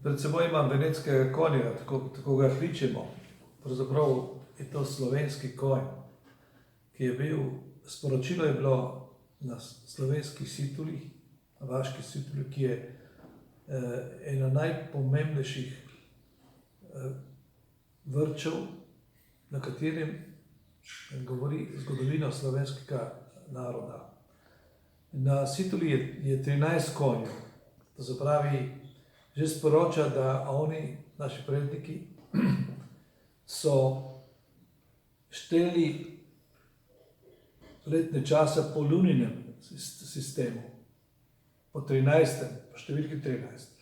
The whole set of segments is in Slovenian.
Pred seboj imam venetskega konja, tako ga kličemo. Pravzaprav je to slovenski konj, ki je bil, sporočilo je bilo na slovenskih situljih, na vaških situljih, ki je ena najpomembnejših vrtčev, na katerem govori zgodovino slovenskega naroda. Na situlji je 13 konjev, to se pravi, že sporoča, da oni, naši predniki, so šteli letne čase po luninem sistemu, po 13. po številki 13.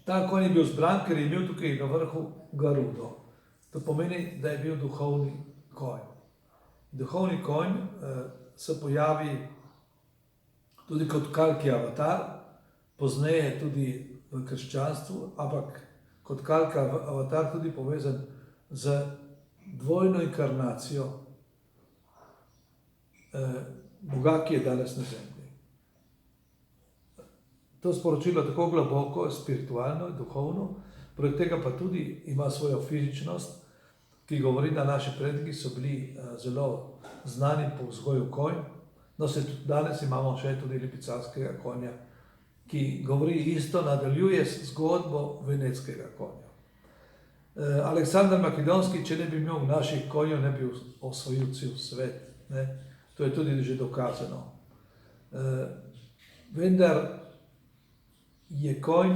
Ta konj je bil zbran, ker je imel tukaj na vrhu garudo. To pomeni, da je bil duhovni konj. Duhovni konj se pojavi tudi kot kalki avatar, pozneje tudi v krščanstvu, ampak kot kalki avatar tudi povezan z dvojno inkarnacijo Boga, ki je danes na zemlji. To sporočilo je tako globoko, spiritualno, duhovno, poleg tega pa tudi ima svojo fizičnost, ki govori, da naši predniki so bili zelo znani po vzgoju konj. No, se tudi danes imamo še tudi lipicanskega konja, ki govori isto, nadaljuje zgodbo venetskega konja. Aleksander Makedonski, če ne bi imel naših konjev, ne bi osvojil cel svet. Ne? To je tudi že dokazano. Vendar je konj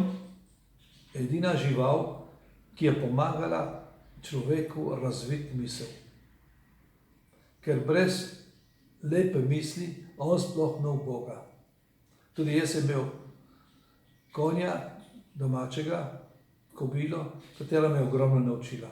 edina žival, ki je pomagala človeku razviti misel. Ker brez lepe misli on sploh ne v Boga. Tudi jaz sem imel konja domačega, kobilo, katera me je ogromno naučila.